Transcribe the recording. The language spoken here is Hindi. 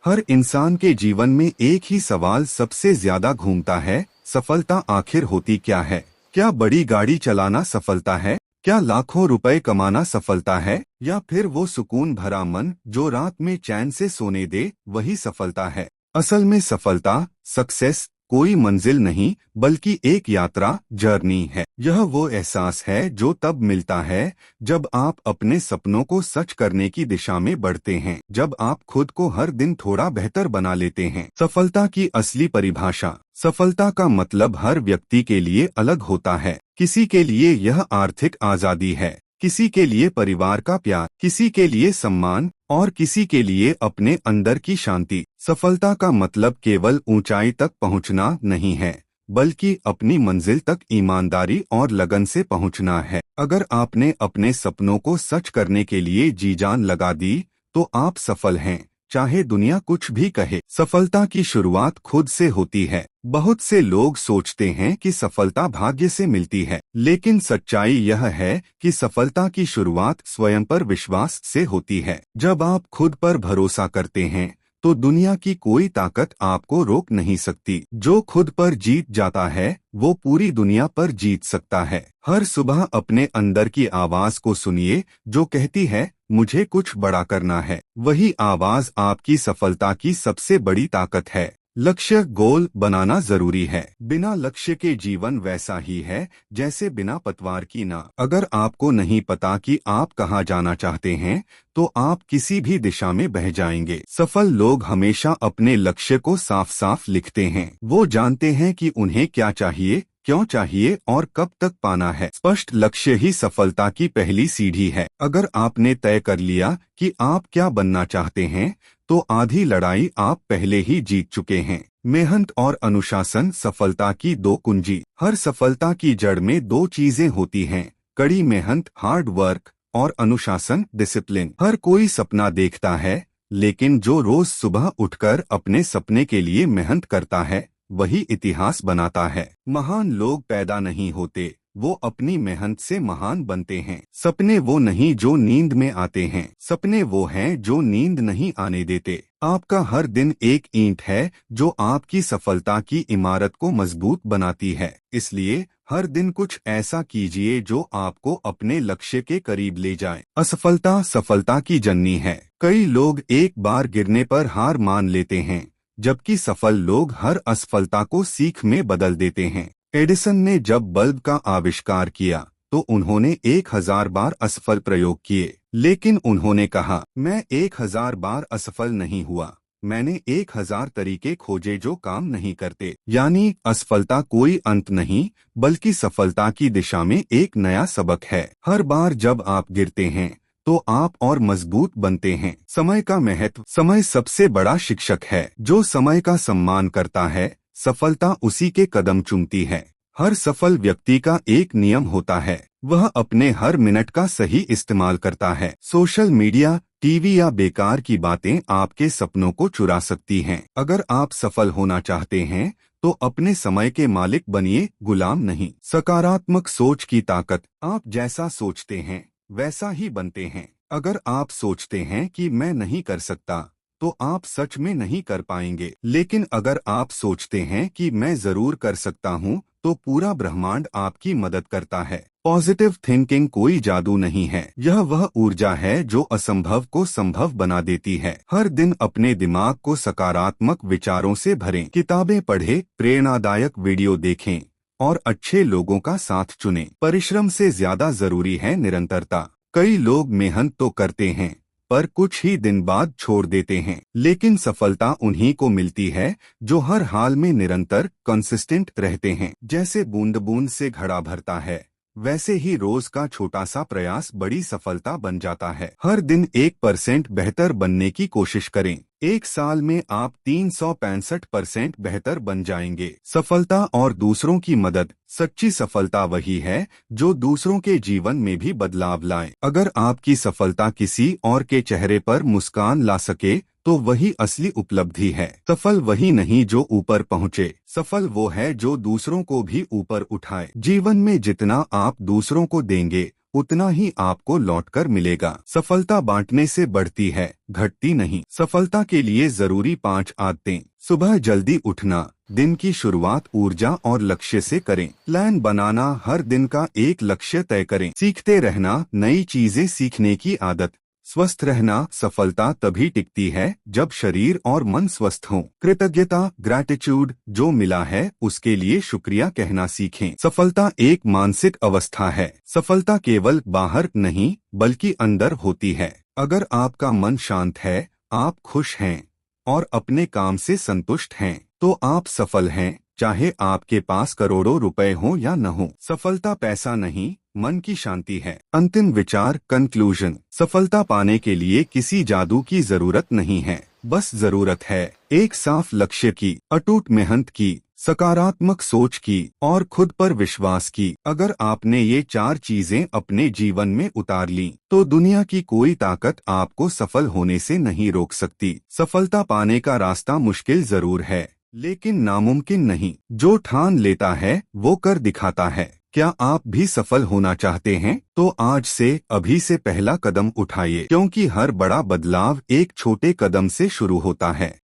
हर इंसान के जीवन में एक ही सवाल सबसे ज्यादा घूमता है, सफलता आखिर होती क्या है? क्या बड़ी गाड़ी चलाना सफलता है? क्या लाखों रुपए कमाना सफलता है? या फिर वो सुकून भरा मन जो रात में चैन से सोने दे, वही सफलता है? असल में सफलता, सक्सेस कोई मंजिल नहीं बल्कि एक यात्रा, जर्नी है। यह वो एहसास है जो तब मिलता है जब आप अपने सपनों को सच करने की दिशा में बढ़ते हैं, जब आप खुद को हर दिन थोड़ा बेहतर बना लेते हैं। सफलता की असली परिभाषा। सफलता का मतलब हर व्यक्ति के लिए अलग होता है। किसी के लिए यह आर्थिक आजादी है, किसी के लिए परिवार का प्यार, किसी के लिए सम्मान और किसी के लिए अपने अंदर की शांति। सफलता का मतलब केवल ऊंचाई तक पहुंचना नहीं है, बल्कि अपनी मंजिल तक ईमानदारी और लगन से पहुंचना है। अगर आपने अपने सपनों को सच करने के लिए जी जान लगा दी, तो आप सफल हैं, चाहे दुनिया कुछ भी कहे। सफलता की शुरुआत खुद से होती है। बहुत से लोग सोचते हैं कि सफलता भाग्य से मिलती है, लेकिन सच्चाई यह है कि सफलता की शुरुआत स्वयं पर विश्वास से होती है। जब आप खुद पर भरोसा करते हैं, तो दुनिया की कोई ताकत आपको रोक नहीं सकती। जो खुद पर जीत जाता है, वो पूरी दुनिया पर जीत सकता है। हर सुबह अपने अंदर की आवाज को सुनिए, जो कहती है मुझे कुछ बड़ा करना है। वही आवाज आपकी सफलता की सबसे बड़ी ताकत है। लक्ष्य, गोल बनाना जरूरी है। बिना लक्ष्य के जीवन वैसा ही है जैसे बिना पतवार की नाव। अगर आपको नहीं पता कि आप कहाँ जाना चाहते हैं, तो आप किसी भी दिशा में बह जाएंगे। सफल लोग हमेशा अपने लक्ष्य को साफ साफ लिखते हैं। वो जानते हैं कि उन्हें क्या चाहिए, क्यों चाहिए और कब तक पाना है। स्पष्ट लक्ष्य ही सफलता की पहली सीढ़ी है। अगर आपने तय कर लिया कि आप क्या बनना चाहते हैं, तो आधी लड़ाई आप पहले ही जीत चुके हैं। मेहनत और अनुशासन सफलता की दो कुंजी। हर सफलता की जड़ में दो चीजें होती हैं, कड़ी मेहनत, हार्ड वर्क, और अनुशासन, डिसिप्लिन। हर कोई सपना देखता है, लेकिन जो रोज सुबह उठकर अपने सपने के लिए मेहनत करता है, वही इतिहास बनाता है। महान लोग पैदा नहीं होते, वो अपनी मेहनत से महान बनते हैं। सपने वो नहीं जो नींद में आते हैं, सपने वो हैं जो नींद नहीं आने देते। आपका हर दिन एक ईंट है जो आपकी सफलता की इमारत को मजबूत बनाती है। इसलिए हर दिन कुछ ऐसा कीजिए जो आपको अपने लक्ष्य के करीब ले जाए। असफलता सफलता की जननी है। कई लोग एक बार गिरने पर हार मान लेते हैं, जबकि सफल लोग हर असफलता को सीख में बदल देते हैं। एडिसन ने जब बल्ब का आविष्कार किया, तो उन्होंने 1000 बार असफल प्रयोग किए, लेकिन उन्होंने कहा, मैं 1000 बार असफल नहीं हुआ, मैंने 1000 तरीके खोजे जो काम नहीं करते। यानी असफलता कोई अंत नहीं, बल्कि सफलता की दिशा में एक नया सबक है। हर बार जब आप गिरते हैं, तो आप और मजबूत बनते हैं। समय का महत्व। समय सबसे बड़ा शिक्षक है। जो समय का सम्मान करता है, सफलता उसी के कदम चूमती है। हर सफल व्यक्ति का एक नियम होता है, वह अपने हर मिनट का सही इस्तेमाल करता है। सोशल मीडिया, टीवी या बेकार की बातें आपके सपनों को चुरा सकती हैं। अगर आप सफल होना चाहते हैं, तो अपने समय के मालिक बनिए, गुलाम नहीं। सकारात्मक सोच की ताकत। आप जैसा सोचते हैं, वैसा ही बनते हैं। अगर आप सोचते हैं कि मैं नहीं कर सकता, तो आप सच में नहीं कर पाएंगे। लेकिन अगर आप सोचते हैं कि मैं जरूर कर सकता हूं, तो पूरा ब्रह्मांड आपकी मदद करता है। पॉजिटिव थिंकिंग कोई जादू नहीं है, यह वह ऊर्जा है जो असंभव को संभव बना देती है। हर दिन अपने दिमाग को सकारात्मक विचारों से भरें। किताबें पढ़ें, प्रेरणादायक वीडियो देखें और अच्छे लोगों का साथ चुनें। परिश्रम से ज्यादा जरूरी है निरंतरता। कई लोग मेहनत तो करते हैं, पर कुछ ही दिन बाद छोड़ देते हैं, लेकिन सफलता उन्हीं को मिलती है जो हर हाल में निरंतर, कंसिस्टेंट रहते हैं। जैसे बूंद बूंद से घड़ा भरता है, वैसे ही रोज का छोटा सा प्रयास बड़ी सफलता बन जाता है। हर दिन 1% बेहतर बनने की कोशिश करें। एक साल में आप 365% बेहतर बन जाएंगे। सफलता और दूसरों की मदद। सच्ची सफलता वही है जो दूसरों के जीवन में भी बदलाव लाए। अगर आपकी सफलता किसी और के चेहरे पर मुस्कान ला सके, तो वही असली उपलब्धि है। सफल वही नहीं जो ऊपर पहुँचे, सफल वो है जो दूसरों को भी ऊपर उठाए। जीवन में जितना आप दूसरों को देंगे, उतना ही आपको लौटकर मिलेगा। सफलता बांटने से बढ़ती है, घटती नहीं। सफलता के लिए जरूरी 5 आदतें। सुबह जल्दी उठना, दिन की शुरुआत ऊर्जा और लक्ष्य से करें। प्लान बनाना, हर दिन का एक लक्ष्य तय करें। सीखते रहना, नई चीजें सीखने की आदत। स्वस्थ रहना, सफलता तभी टिकती है जब शरीर और मन स्वस्थ हों। कृतज्ञता, ग्रैटिट्यूड, जो मिला है उसके लिए शुक्रिया कहना सीखें। सफलता एक मानसिक अवस्था है। सफलता केवल बाहर नहीं बल्कि अंदर होती है। अगर आपका मन शांत है, आप खुश हैं और अपने काम से संतुष्ट हैं, तो आप सफल हैं, चाहे आपके पास करोड़ों रुपए हो या न हो। सफलता पैसा नहीं, मन की शांति है। अंतिम विचार, कंक्लूजन। सफलता पाने के लिए किसी जादू की जरूरत नहीं है, बस जरूरत है एक साफ लक्ष्य की, अटूट मेहनत की, सकारात्मक सोच की और खुद पर विश्वास की। अगर आपने ये 4 चीजें अपने जीवन में उतार ली, तो दुनिया की कोई ताकत आपको सफल होने से नहीं रोक सकती। सफलता पाने का रास्ता मुश्किल जरूर है, लेकिन नामुमकिन नहीं। जो ठान लेता है वो कर दिखाता है। क्या आप भी सफल होना चाहते हैं? तो आज से, अभी से पहला कदम उठाइए, क्योंकि हर बड़ा बदलाव एक छोटे कदम से शुरू होता है।